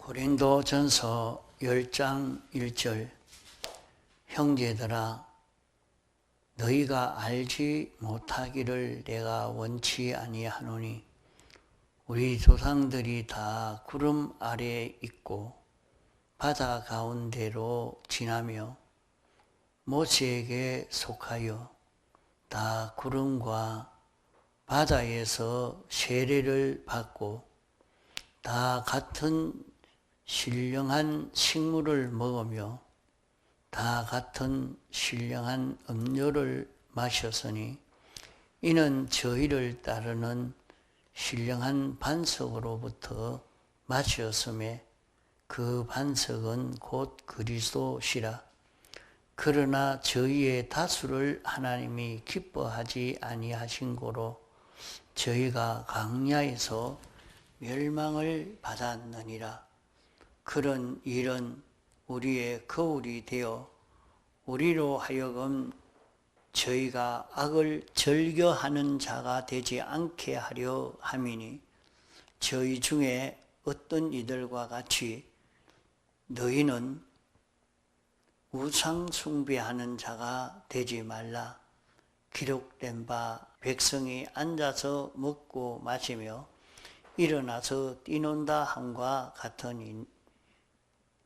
고린도전서 10장 1절 형제들아 너희가 알지 못하기를 내가 원치 아니하노니 우리 조상들이 다 구름 아래에 있고 바다 가운데로 지나며 모세에게 속하여 다 구름과 바다에서 세례를 받고 다 같은 신령한 식물을 먹으며 다 같은 신령한 음료를 마셨으니 이는 저희를 따르는 신령한 반석으로부터 마셨음에 그 반석은 곧 그리스도시라. 그러나 저희의 다수를 하나님이 기뻐하지 아니하신 고로 저희가 광야에서 멸망을 받았느니라. 그런 일은 우리의 거울이 되어 우리로 하여금 저희가 악을 즐겨하는 자가 되지 않게 하려 함이니 저희 중에 어떤 이들과 같이 너희는 우상 숭배하는 자가 되지 말라. 기록된 바 백성이 앉아서 먹고 마시며 일어나서 뛰논다 함과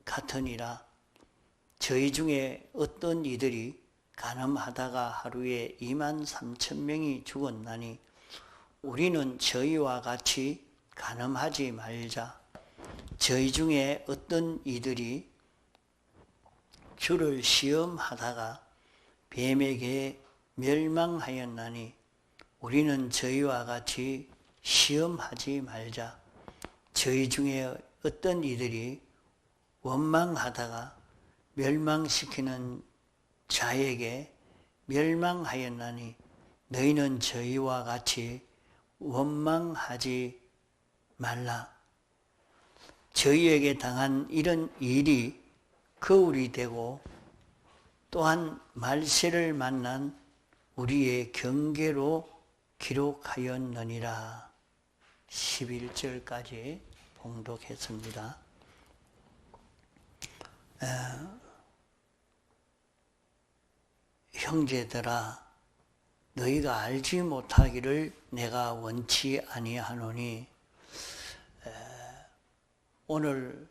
같으니라. 저희 중에 어떤 이들이 간음하다가 하루에 23,000명이 죽었나니 우리는 저희와 같이 간음하지 말자. 저희 중에 어떤 이들이 주를 시험하다가 뱀에게 멸망하였나니 우리는 저희와 같이 시험하지 말자. 저희 중에 어떤 이들이 원망하다가 멸망시키는 자에게 멸망하였나니 너희는 저희와 같이 원망하지 말라. 저희에게 당한 이런 일이 거울이 되고 또한 말세를 만난 우리의 경계로 기록하였느니라. 11절까지 봉독했습니다. 형제들아 너희가 알지 못하기를 내가 원치 아니하노니 오늘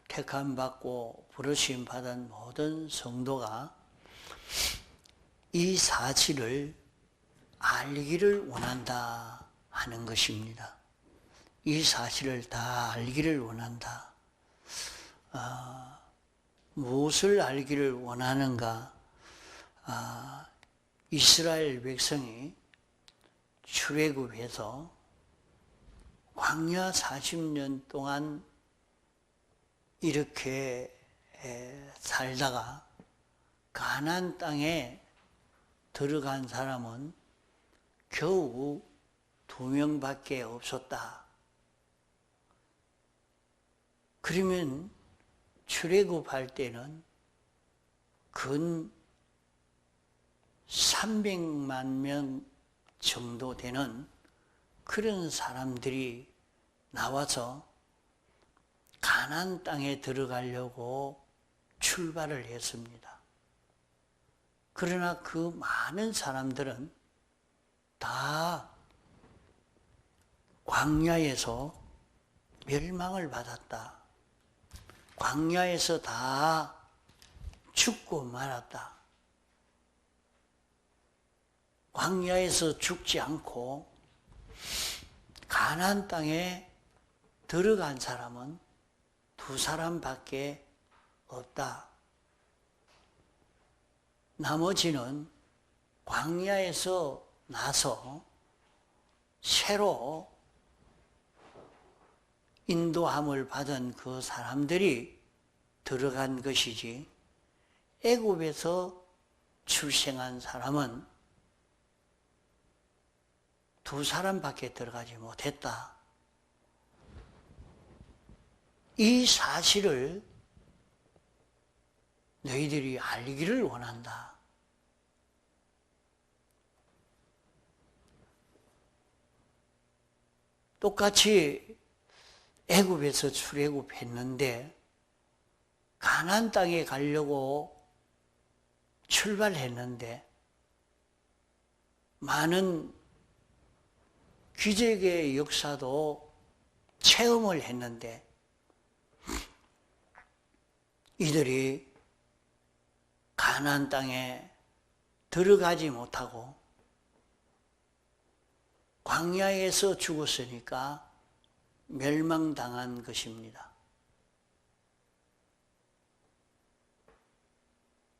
택함 받고 부르심 받은 모든 성도가 이 사실을 알기를 원한다 하는 것입니다. 이 사실을 다 알기를 원한다. 무엇을 알기를 원하는가? 이스라엘 백성이 출애굽해서 광야 40년 동안 이렇게 살다가 가나안 땅에 들어간 사람은 겨우 2명밖에 없었다. 그러면 출애굽할 때는 근 300만 명 정도 되는 그런 사람들이 나와서 가나안 땅에 들어가려고 출발을 했습니다. 그러나 그 많은 사람들은 다 광야에서 멸망을 받았다. 광야에서 다 죽고 말았다. 광야에서 죽지 않고 가나안 땅에 들어간 사람은 2사람밖에 없다. 나머지는 광야에서 나서 새로 인도함을 받은 그 사람들이 들어간 것이지 애굽에서 출생한 사람은 2사람밖에 들어가지 못했다. 이 사실을 너희들이 알기를 원한다. 똑같이 애굽에서 출애굽했는데 가나안 땅에 가려고 출발했는데 많은 기적의 역사도 체험을 했는데 이들이 가나안 땅에 들어가지 못하고 광야에서 죽었으니까 멸망당한 것입니다.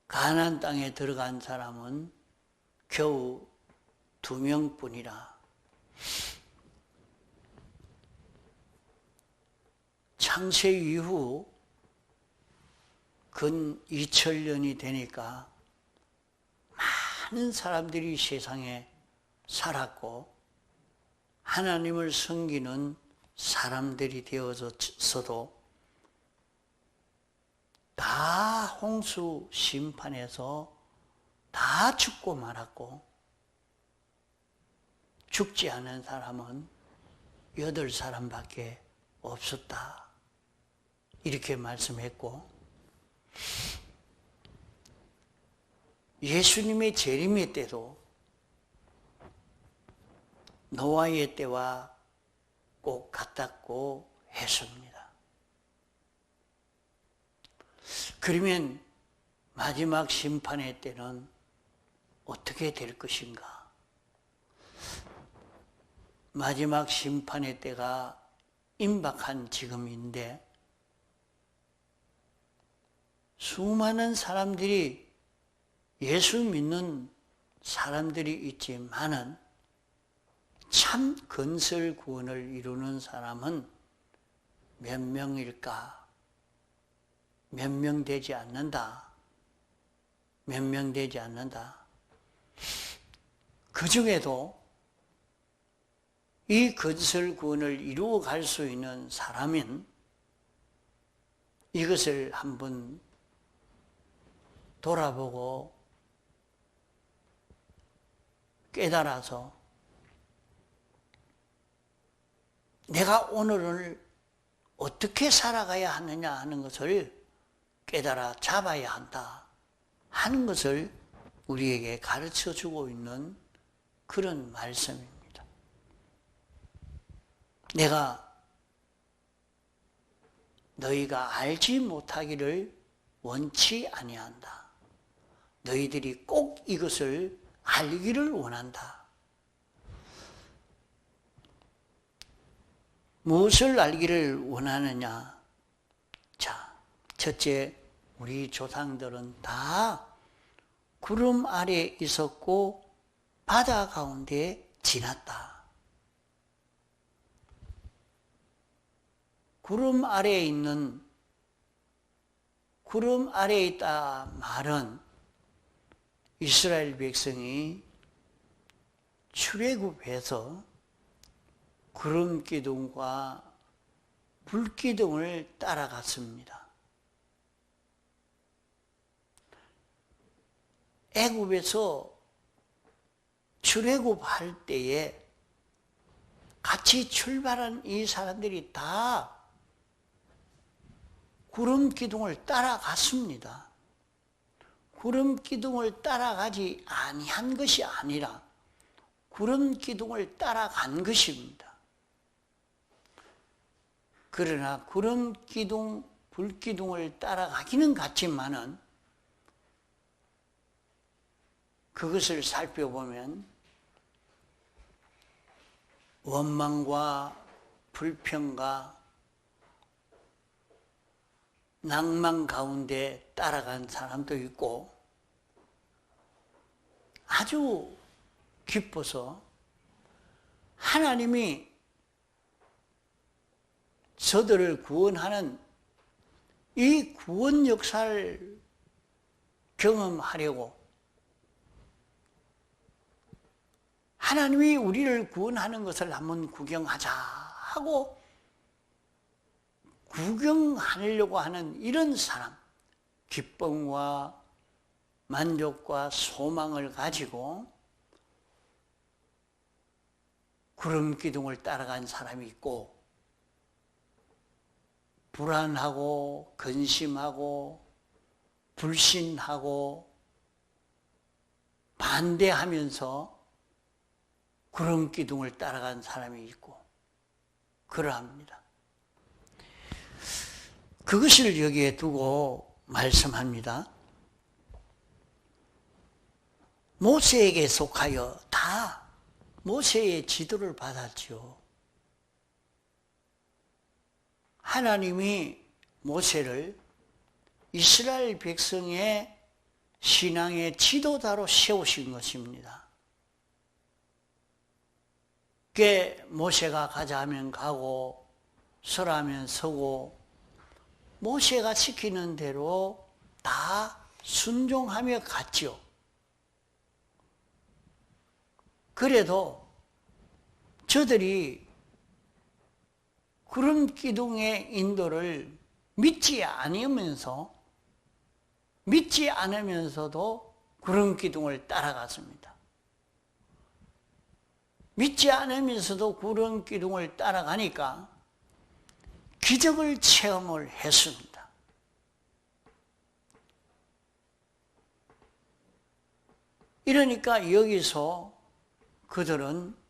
가나안 땅에 들어간 사람은 겨우 2명뿐이라. 창세 이후 근 2000년이 되니까 많은 사람들이 세상에 살았고 하나님을 섬기는 사람들이 되어졌어도 다 홍수 심판에서 다 죽고 말았고 죽지 않은 사람은 8사람밖에 없었다. 이렇게 말씀했고 예수님의 재림의 때도 노아의 때와 꼭 같았고 했습니다. 그러면 마지막 심판의 때는 어떻게 될 것인가? 마지막 심판의 때가 임박한 지금인데 수많은 사람들이 예수 믿는 사람들이 있지만은 참 건설 구원을 이루는 사람은 몇 명일까? 몇 명 되지 않는다. 몇 명 되지 않는다. 그 중에도 이 건설 구원을 이루어 갈 수 있는 사람은 이것을 한번 돌아보고 깨달아서 내가 오늘을 어떻게 살아가야 하느냐 하는 것을 깨달아 잡아야 한다 하는 것을 우리에게 가르쳐 주고 있는 그런 말씀입니다. 내가 너희가 알지 못하기를 원치 아니한다. 너희들이 꼭 이것을 알기를 원한다. 무엇을 알기를 원하느냐? 자, 첫째, 우리 조상들은 다 구름 아래에 있었고 바다 가운데 지났다. 구름 아래에 있다 말은 이스라엘 백성이 출애굽해서 구름 기둥과 불 기둥을 따라갔습니다. 애굽에서 출애굽할 때에 같이 출발한 이 사람들이 다 구름 기둥을 따라갔습니다. 구름 기둥을 따라가지 아니한 것이 아니라 구름 기둥을 따라간 것입니다. 그러나 구름 기둥, 불 기둥을 따라가기는 같지만은 그것을 살펴보면 원망과 불평과 낭만 가운데 따라간 사람도 있고 아주 기뻐서 하나님이 저들을 구원하는 이 구원 역사를 경험하려고 하나님이 우리를 구원하는 것을 한번 구경하자 하고 구경하려고 하는 이런 사람, 기쁨과 만족과 소망을 가지고 구름 기둥을 따라간 사람이 있고 불안하고 근심하고 불신하고 반대하면서 구름 기둥을 따라간 사람이 있고 그러합니다. 그것을 여기에 두고 말씀합니다. 모세에게 속하여 다 모세의 지도를 받았죠. 하나님이 모세를 이스라엘 백성의 신앙의 지도자로 세우신 것입니다. 그게 모세가 가자 하면 가고 서라 하면 서고 모세가 시키는 대로 다 순종하며 갔죠. 그래도 저들이 구름 기둥의 인도를 믿지 않으면서도 구름 기둥을 따라갔습니다. 믿지 않으면서도 구름 기둥을 따라가니까 기적을 체험을 했습니다. 이러니까 여기서 그들은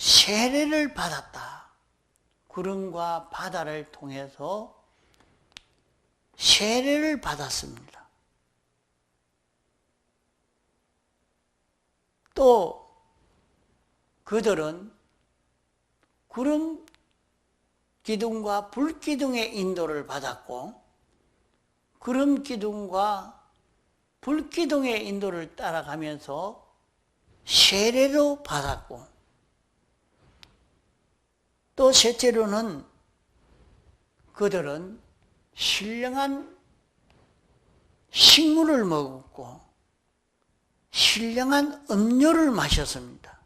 세례를 받았다. 구름과 바다를 통해서 세례를 받았습니다. 또 그들은 구름 기둥과 불 기둥의 인도를 받았고 구름 기둥과 불 기둥의 인도를 따라가면서 세례로 받았고 또 셋째로는 그들은 신령한 식물을 먹었고 신령한 음료를 마셨습니다.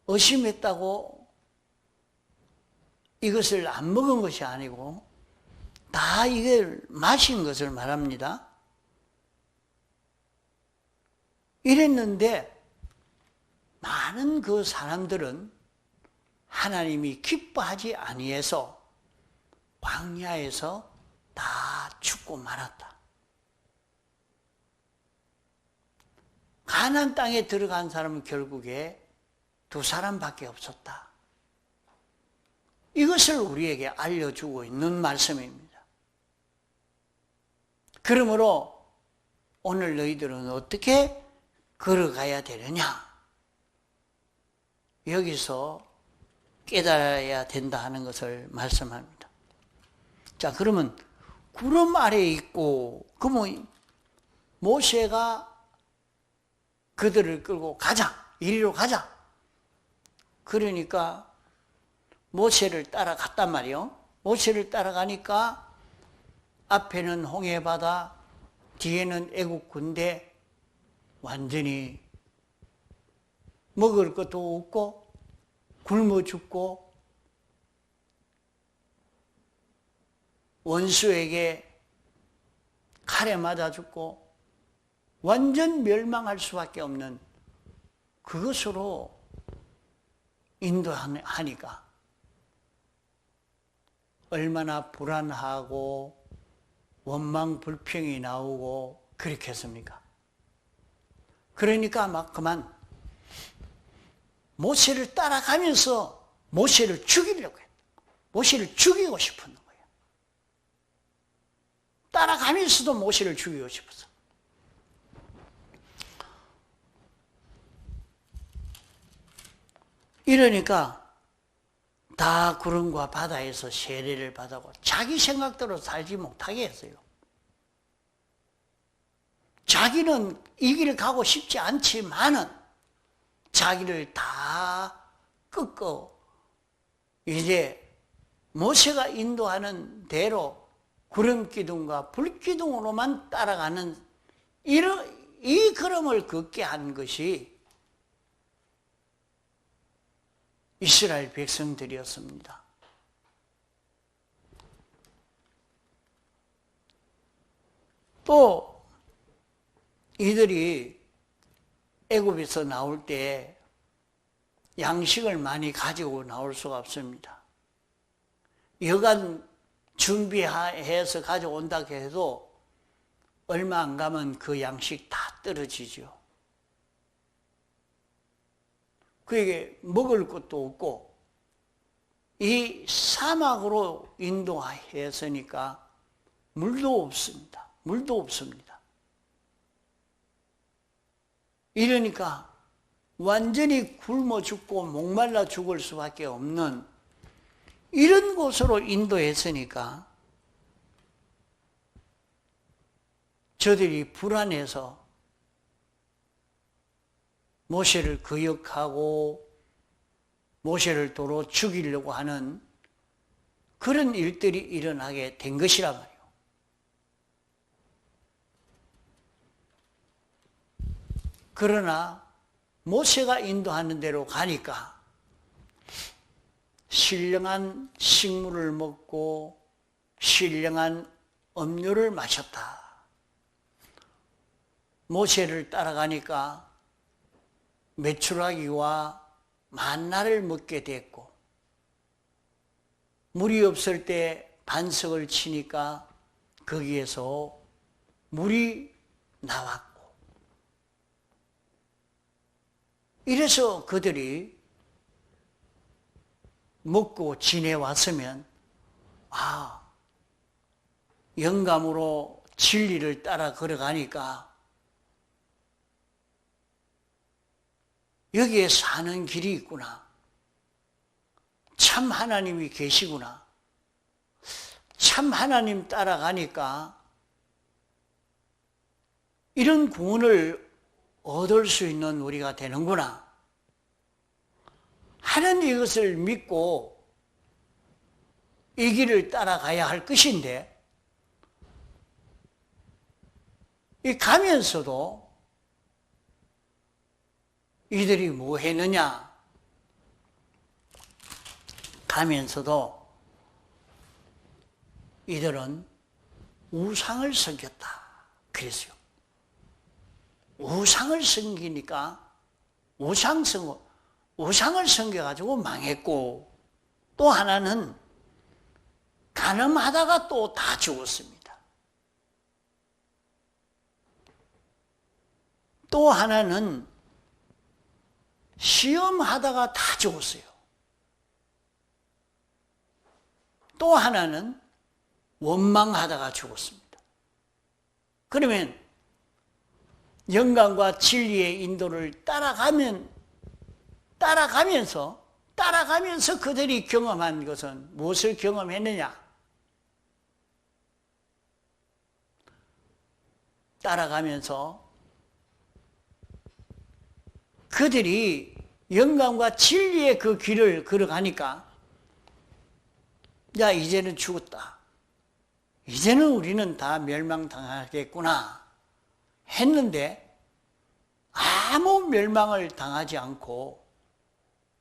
의심했다고 이것을 안 먹은 것이 아니고 다 이걸 마신 것을 말합니다. 이랬는데 많은 그 사람들은 하나님이 기뻐하지 아니해서 광야에서 다 죽고 말았다. 가나안 땅에 들어간 사람은 결국에 2사람밖에 없었다. 이것을 우리에게 알려주고 있는 말씀입니다. 그러므로 오늘 너희들은 어떻게 걸어가야 되느냐? 여기서 깨달아야 된다 하는 것을 말씀합니다. 자, 그러면 구름 아래에 있고, 그러면 모세가 그들을 끌고 가자, 이리로 가자. 그러니까 모세를 따라갔단 말이요. 모세를 따라가니까 앞에는 홍해바다, 뒤에는 애국 군대, 완전히 먹을 것도 없고 굶어 죽고 원수에게 칼에 맞아 죽고 완전 멸망할 수밖에 없는 그것으로 인도하니까 얼마나 불안하고 원망 불평이 나오고 그렇겠습니까? 그러니까 막 그만 모세를 따라가면서 모세를 죽이려고 했다. 모세를 죽이고 싶은 거예요. 따라가면서도 모세를 죽이고 싶었어. 이러니까 다 구름과 바다에서 세례를 받아고 자기 생각대로 살지 못하게 했어요. 자기는 이 길을 가고 싶지 않지만은 자기를 다 꺾고 이제 모세가 인도하는 대로 구름 기둥과 불 기둥으로만 따라가는 이 걸음을 걷게 한 것이 이스라엘 백성들이었습니다. 또 이들이 애굽에서 나올 때 양식을 많이 가지고 나올 수가 없습니다. 여간 준비해서 가져온다 해도 얼마 안 가면 그 양식 다 떨어지죠. 그에게 먹을 것도 없고 이 사막으로 인도했으니까 물도 없습니다. 물도 없습니다. 이러니까 완전히 굶어 죽고 목말라 죽을 수밖에 없는 이런 곳으로 인도했으니까 저들이 불안해서 모세를 거역하고 모세를 도로 죽이려고 하는 그런 일들이 일어나게 된 것이란 말이에요. 그러나 모세가 인도하는 대로 가니까 신령한 식물을 먹고 신령한 음료를 마셨다. 모세를 따라가니까 메추라기와 만나를 먹게 됐고 물이 없을 때 반석을 치니까 거기에서 물이 나왔고 이래서 그들이 먹고 지내왔으면 영감으로 진리를 따라 걸어가니까 여기에 사는 길이 있구나. 참 하나님이 계시구나. 참 하나님 따라가니까 이런 구원을 얻을 수 있는 우리가 되는구나 하는 이것을 믿고 이 길을 따라가야 할 것인데 이 가면서도 이들이 뭐 했느냐? 가면서도 이들은 우상을 섬겼다. 그랬어요. 우상을 섬기니까 우상을 섬겨가지고 망했고 또 하나는 간음하다가 또 다 죽었습니다. 또 하나는 시험하다가 다 죽었어요. 또 하나는 원망하다가 죽었습니다. 그러면 영광과 진리의 인도를 따라가면서 그들이 경험한 것은 무엇을 경험했느냐? 따라가면서 그들이 영광과 진리의 그 길을 걸어가니까 야 이제는 죽었다. 이제는 우리는 다 멸망당하겠구나 했는데 아무 멸망을 당하지 않고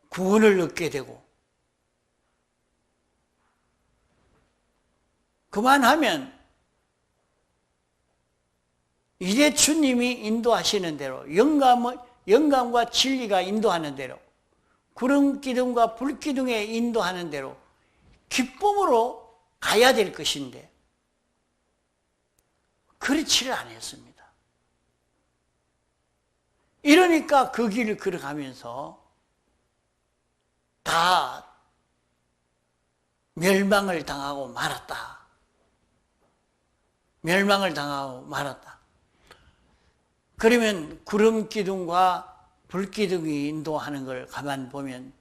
구원을 얻게 되고 그만하면 이제 주님이 인도하시는 대로 영감과 진리가 인도하는 대로 구름 기둥과 불 기둥에 인도하는 대로 기쁨으로 가야 될 것인데 그렇지를 않았습니다. 이러니까 그 길을 걸어가면서 다 멸망을 당하고 말았다. 멸망을 당하고 말았다. 그러면 구름 기둥과 불 기둥이 인도하는 걸 가만 보면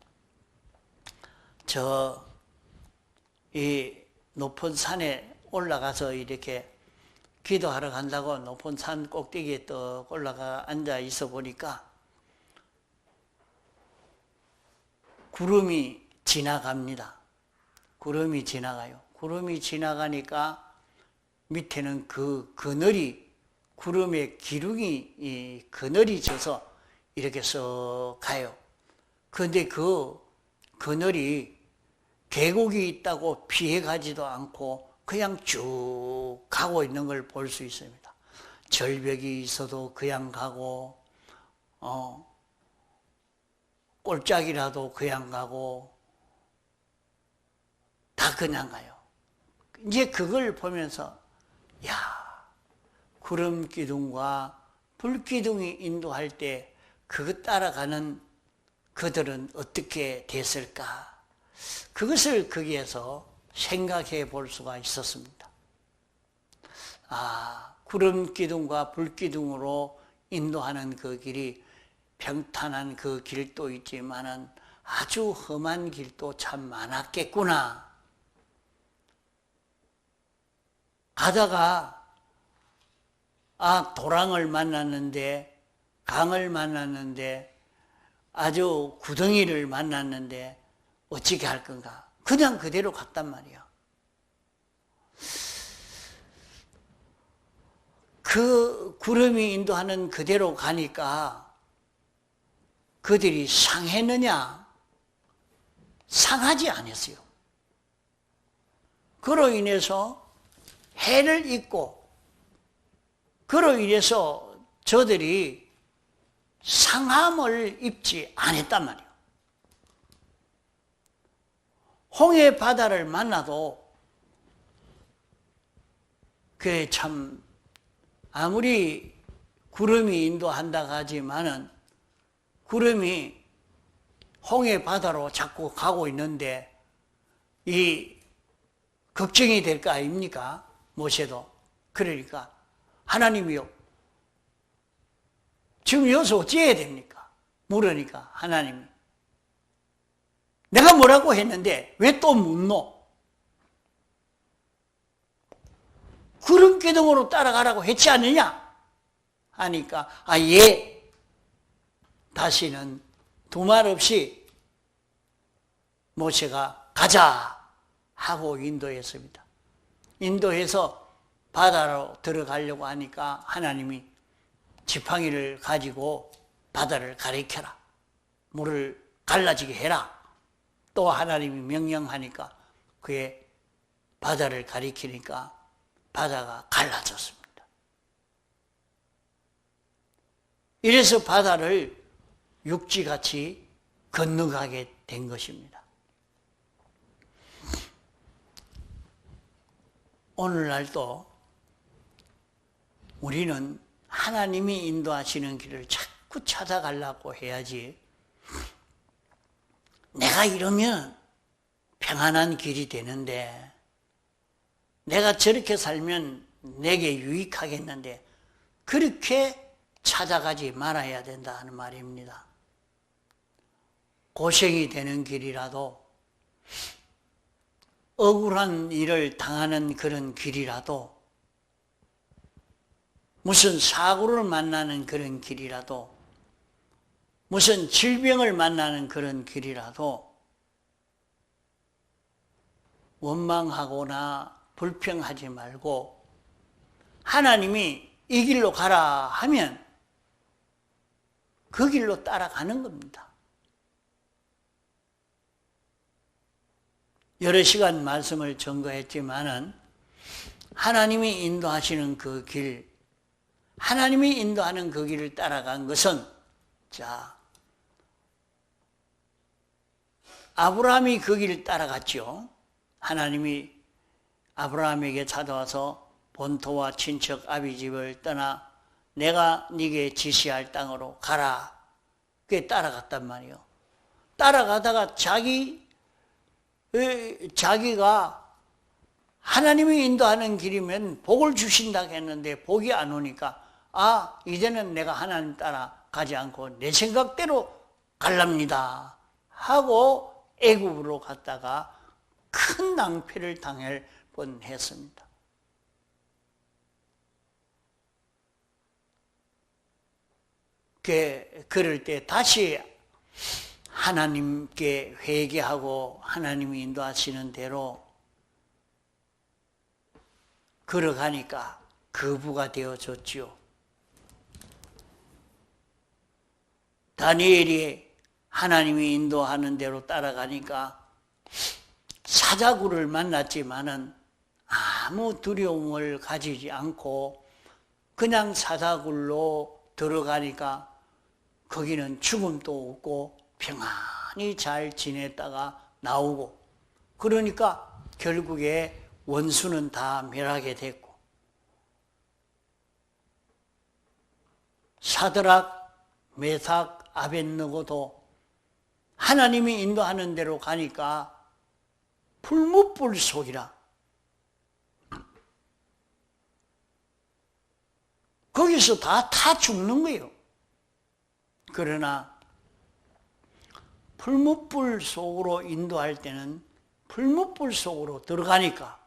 이 높은 산에 올라가서 이렇게 기도하러 간다고 높은 산 꼭대기에 또 올라가 앉아 있어 보니까 구름이 지나갑니다. 구름이 지나가요. 구름이 지나가니까 밑에는 그 그늘이 구름의 기둥이 이 그늘이 져서 이렇게 썩 가요. 그런데 그 그늘이 계곡이 있다고 피해 가지도 않고 그냥 쭉 가고 있는 걸 볼 수 있습니다. 절벽이 있어도 그냥 가고 꼴짝이라도 그냥 가고 다 그냥 가요. 이제 그걸 보면서 야, 구름 기둥과 불 기둥이 인도할 때 그것 따라가는 그들은 어떻게 됐을까? 그것을 거기에서 생각해 볼 수가 있었습니다. 구름 기둥과 불 기둥으로 인도하는 그 길이 평탄한 그 길도 있지만은 아주 험한 길도 참 많았겠구나. 가다가 도랑을 만났는데, 강을 만났는데, 아주 구덩이를 만났는데 어떻게 할 건가? 그냥 그대로 갔단 말이야. 그 구름이 인도하는 그대로 가니까 그들이 상했느냐? 상하지 않았어요. 그로 인해서 해를 입고, 그로 인해서 저들이 상함을 입지 않았단 말이에요. 홍해 바다를 만나도 그게 참 아무리 구름이 인도한다고 하지만은 구름이 홍해 바다로 자꾸 가고 있는데 이 걱정이 될 거 아닙니까? 모세도. 그러니까 하나님이요, 지금 여기서 어찌해야 됩니까? 물으니까 하나님이 내가 뭐라고 했는데 왜 또 묻노? 구름 기둥으로 따라가라고 했지 않느냐? 하니까 예. 다시는 두말 없이 모세가 가자 하고 인도했습니다. 인도해서 바다로 들어가려고 하니까 하나님이 지팡이를 가지고 바다를 가리켜라. 물을 갈라지게 해라. 또 하나님이 명령하니까 그의 바다를 가리키니까 바다가 갈라졌습니다. 이래서 바다를 육지같이 건너가게 된 것입니다. 오늘날도 우리는 하나님이 인도하시는 길을 자꾸 찾아가려고 해야지, 내가 이러면 평안한 길이 되는데, 내가 저렇게 살면 내게 유익하겠는데, 그렇게 찾아가지 말아야 된다 하는 말입니다. 고생이 되는 길이라도, 억울한 일을 당하는 그런 길이라도, 무슨 사고를 만나는 그런 길이라도, 무슨 질병을 만나는 그런 길이라도 원망하거나 불평하지 말고 하나님이 이 길로 가라 하면 그 길로 따라가는 겁니다. 여러 시간 말씀을 전거했지만은 하나님이 인도하시는 그 길, 하나님이 인도하는 그 길을 따라간 것은, 자, 아브라함이 그 길을 따라갔죠. 하나님이 아브라함에게 찾아와서 본토와 친척 아비 집을 떠나 내가 네게 지시할 땅으로 가라. 그게 따라갔단 말이에요. 따라가다가 자기가 하나님이 인도하는 길이면 복을 주신다고 했는데 복이 안 오니까 이제는 내가 하나님 따라 가지 않고 내 생각대로 갈랍니다 하고 애굽으로 갔다가 큰 낭패를 당할 뻔했습니다. 그럴 때 다시 하나님께 회개하고 하나님이 인도하시는 대로 걸어가니까 거부가 되어졌지요. 다니엘이 하나님이 인도하는 대로 따라가니까 사자굴을 만났지만은 아무 두려움을 가지지 않고 그냥 사자굴로 들어가니까 거기는 죽음도 없고 평안히 잘 지냈다가 나오고, 그러니까 결국에 원수는 다 멸하게 됐고, 사드락, 메삭, 아벳느고도 하나님이 인도하는 대로 가니까 불무불 속이라. 거기서 다 죽는 거예요. 그러나 불무불 속으로 인도할 때는 불무불 속으로 들어가니까,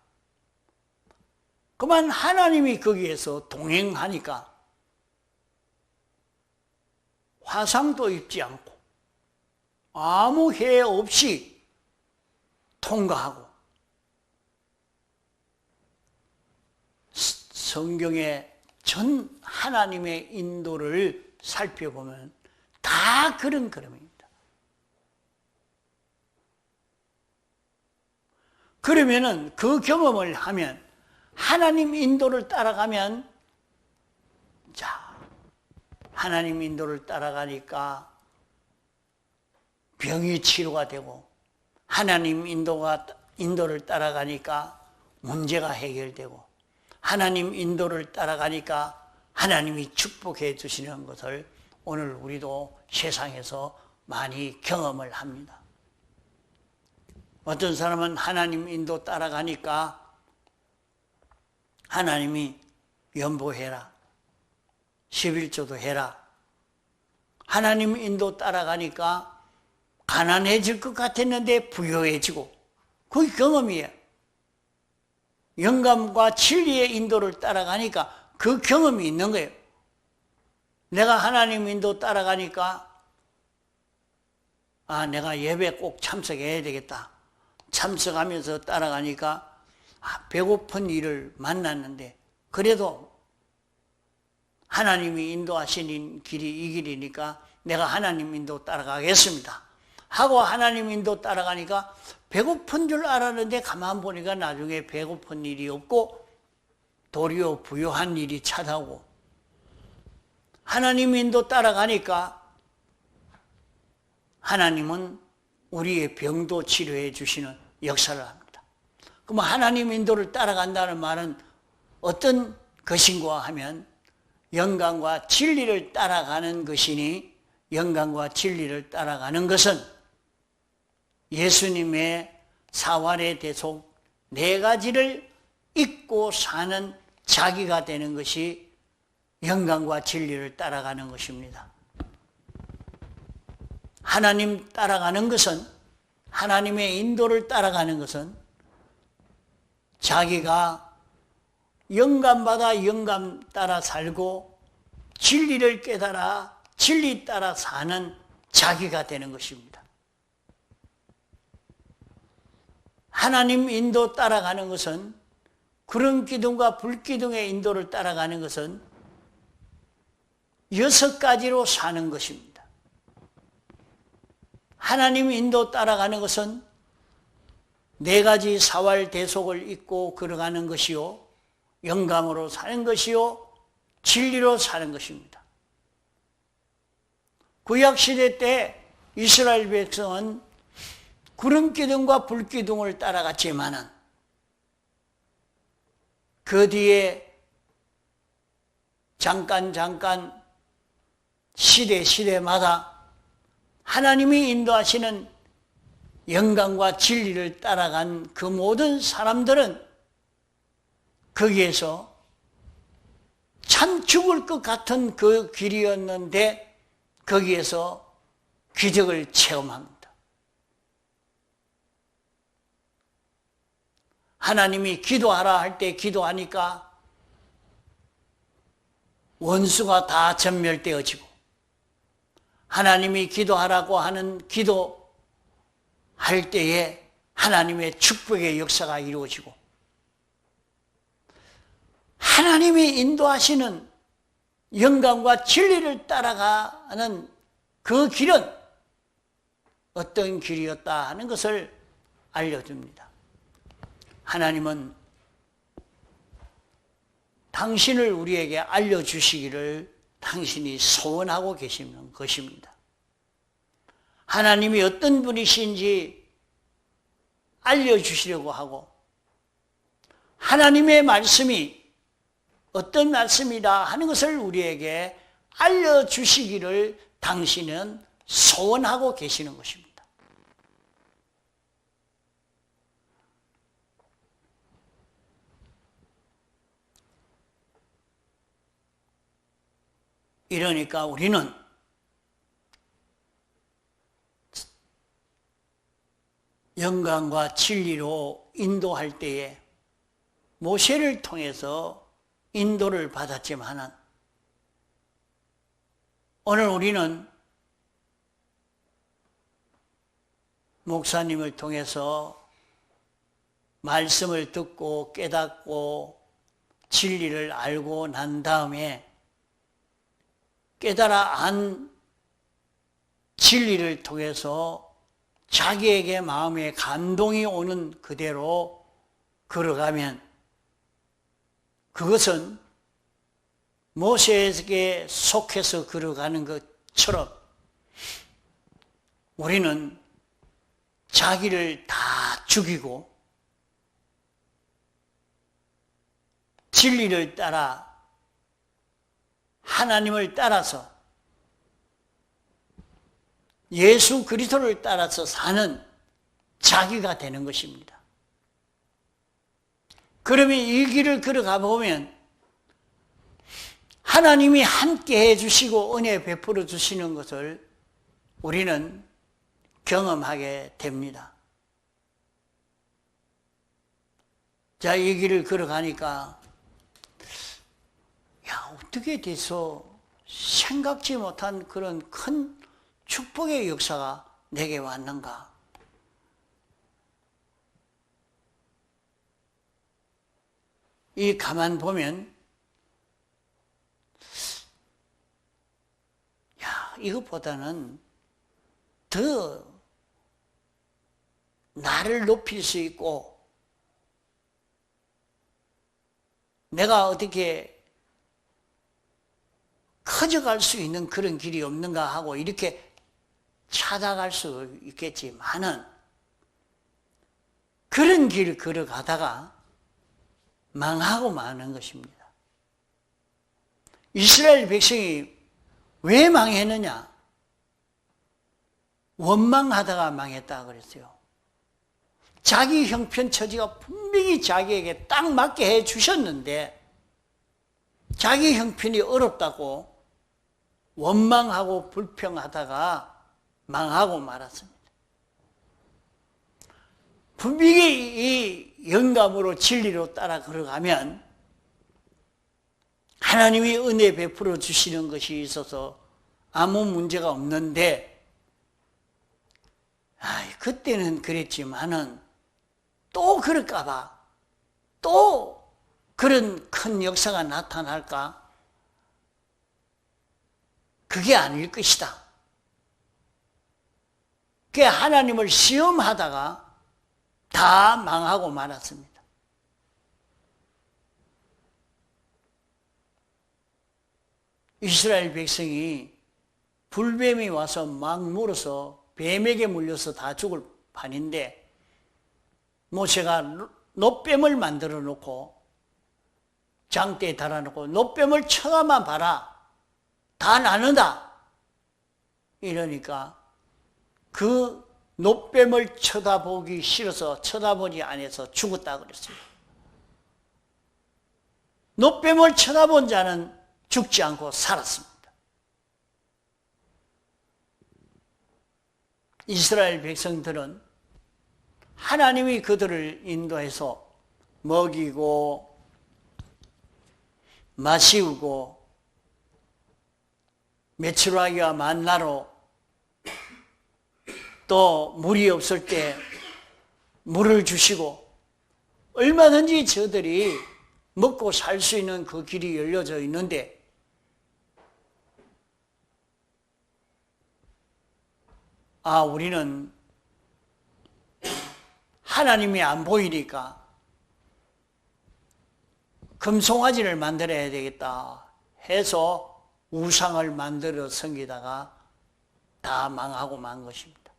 그만 하나님이 거기에서 동행하니까 화상도 입지 않고 아무 해해 없이 통과하고, 성경의 전 하나님의 인도를 살펴보면 다 그런 그림입니다. 그러면은 그 경험을 하면, 하나님 인도를 따라가면, 자, 하나님 인도를 따라가니까 병이 치료가 되고, 하나님 인도를 따라가니까 문제가 해결되고, 하나님 인도를 따라가니까 하나님이 축복해 주시는 것을 오늘 우리도 세상에서 많이 경험을 합니다. 어떤 사람은 하나님 인도 따라가니까 하나님이 연보해라, 11조도 해라. 하나님 인도 따라가니까 가난해질 것 같았는데 부유해지고, 그게 경험이에요. 영감과 진리의 인도를 따라가니까 그 경험이 있는 거예요. 내가 하나님 인도 따라가니까, 아, 내가 예배 꼭 참석해야 되겠다. 참석하면서 따라가니까, 아, 배고픈 일을 만났는데 그래도 하나님이 인도하시는 길이 이 길이니까 내가 하나님 인도 따라가겠습니다 하고 하나님 인도 따라가니까 배고픈 줄 알았는데 가만 보니까 나중에 배고픈 일이 없고 도리어 부유한 일이 찾아오고, 하나님 인도 따라가니까 하나님은 우리의 병도 치료해 주시는 역사를 합니다. 그럼 하나님 인도를 따라간다는 말은 어떤 것인가 하면 영광과 진리를 따라가는 것이니, 영광과 진리를 따라가는 것은 예수님의 사활의 대속 4가지를 잊고 사는 자기가 되는 것이 영광과 진리를 따라가는 것입니다. 하나님 따라가는 것은, 하나님의 인도를 따라가는 것은 자기가 영감받아 영감 따라 살고 진리를 깨달아 진리 따라 사는 자기가 되는 것입니다. 하나님 인도 따라가는 것은, 구름 기둥과 불 기둥의 인도를 따라가는 것은 6가지로 사는 것입니다. 하나님 인도 따라가는 것은 4가지 사활 대속을 잊고 걸어가는 것이요, 영감으로 사는 것이요, 진리로 사는 것입니다. 구약시대 때 이스라엘 백성은 구름기둥과 불기둥을 따라갔지만은 그 뒤에 잠깐 시대마다 하나님이 인도하시는 영광과 진리를 따라간 그 모든 사람들은 거기에서 참 죽을 것 같은 그 길이었는데 거기에서 기적을 체험합니다. 하나님이 기도하라 할 때 기도하니까 원수가 다 전멸되어지고, 하나님이 기도하라고 하는 기도할 때에 하나님의 축복의 역사가 이루어지고, 하나님이 인도하시는 영광과 진리를 따라가는 그 길은 어떤 길이었다 하는 것을 알려줍니다. 하나님은 당신을 우리에게 알려주시기를 당신이 소원하고 계시는 것입니다. 하나님이 어떤 분이신지 알려주시려고 하고 하나님의 말씀이 어떤 말씀이다 하는 것을 우리에게 알려주시기를 당신은 소원하고 계시는 것입니다. 이러니까 우리는 영광과 진리로 인도할 때에 모세를 통해서 인도를 받았지만은 오늘 우리는 목사님을 통해서 말씀을 듣고 깨닫고 진리를 알고 난 다음에 깨달아 안 진리를 통해서 자기에게 마음에 감동이 오는 그대로 걸어가면 그것은 모세에게 속해서 걸어가는 것처럼 우리는 자기를 다 죽이고 진리를 따라 하나님을 따라서 예수 그리스도를 따라서 사는 자기가 되는 것입니다. 그러면 이 길을 걸어가 보면 하나님이 함께 해주시고 은혜 베풀어 주시는 것을 우리는 경험하게 됩니다. 자, 이 길을 걸어가니까 어떻게 돼서 생각지 못한 그런 큰 축복의 역사가 내게 왔는가? 이 가만 보면 이것보다는 더 나를 높일 수 있고 내가 어떻게 커져갈 수 있는 그런 길이 없는가 하고 이렇게 찾아갈 수 있겠지만은 그런 길을 걸어가다가 망하고 마는 것입니다. 이스라엘 백성이 왜 망했느냐? 원망하다가 망했다 그랬어요. 자기 형편 처지가 분명히 자기에게 딱 맞게 해 주셨는데 자기 형편이 어렵다고 원망하고 불평하다가 망하고 말았습니다. 분명히 이 영감으로 진리로 따라 걸어가면 하나님이 은혜 베풀어 주시는 것이 있어서 아무 문제가 없는데 그때는 그랬지만은 또 그럴까 봐 또 그런 큰 역사가 나타날까? 그게 아닐 것이다. 그게 하나님을 시험하다가 다 망하고 말았습니다. 이스라엘 백성이 불뱀이 와서 막 물어서 뱀에게 물려서 다 죽을 판인데 모세가 놋뱀을 만들어 놓고 장대에 달아놓고 놋뱀을 쳐다만 봐라. 다 나는다. 이러니까 그 놋뱀을 쳐다보기 싫어서 쳐다보지 않아서 죽었다 그랬습니다. 놋뱀을 쳐다본 자는 죽지 않고 살았습니다. 이스라엘 백성들은 하나님이 그들을 인도해서 먹이고 마시우고 메추라기와 만나로 또 물이 없을 때 물을 주시고 얼마든지 저들이 먹고 살 수 있는 그 길이 열려져 있는데 우리는 하나님이 안 보이니까 금송아지를 만들어야 되겠다 해서 우상을 만들어 섬기다가 다 망하고 만 것입니다.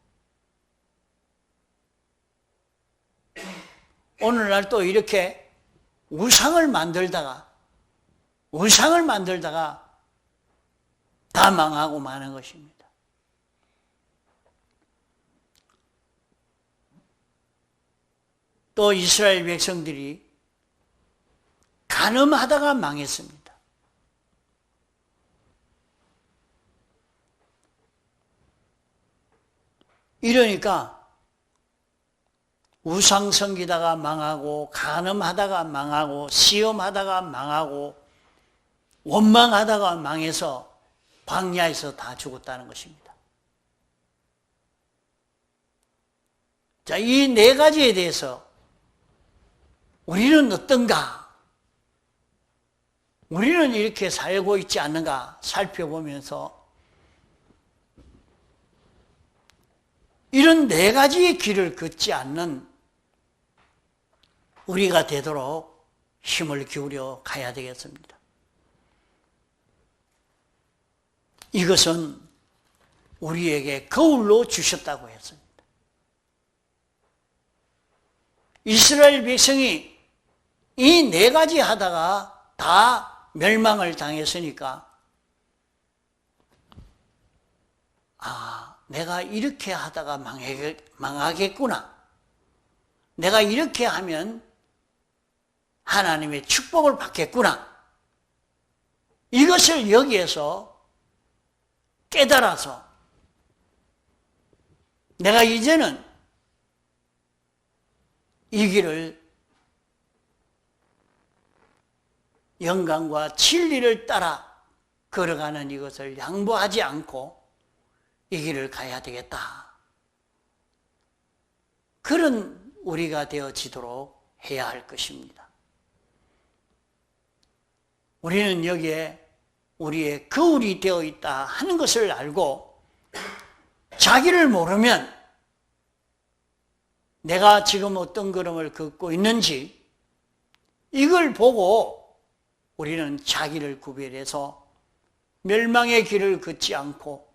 오늘날 또 이렇게 우상을 만들다가 다 망하고 마는 것입니다. 또 이스라엘 백성들이 간음하다가 망했습니다. 이러니까 우상 섬기다가 망하고, 간음하다가 망하고, 시험하다가 망하고, 원망하다가 망해서 광야에서 다 죽었다는 것입니다. 자, 이 네 가지에 대해서 우리는 어떤가? 우리는 이렇게 살고 있지 않는가 살펴보면서 이런 네 가지의 길을 걷지 않는 우리가 되도록 힘을 기울여 가야 되겠습니다. 이것은 우리에게 거울로 주셨다고 했습니다. 이스라엘 백성이 이 네 가지 하다가 다 멸망을 당했으니까 내가 이렇게 하다가 망하겠구나. 내가 이렇게 하면 하나님의 축복을 받겠구나. 이것을 여기에서 깨달아서 내가 이제는 이 길을 영광과 진리를 따라 걸어가는 이것을 양보하지 않고 이 길을 가야 되겠다. 그런 우리가 되어지도록 해야 할 것입니다. 우리는 여기에 우리의 거울이 되어 있다 하는 것을 알고 자기를 모르면 내가 지금 어떤 걸음을 걷고 있는지 이걸 보고 우리는 자기를 구별해서 멸망의 길을 걷지 않고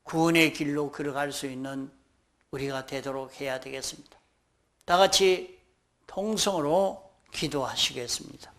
구원의 길로 걸어갈 수 있는 우리가 되도록 해야 되겠습니다. 다 같이 통성으로 기도하시겠습니다.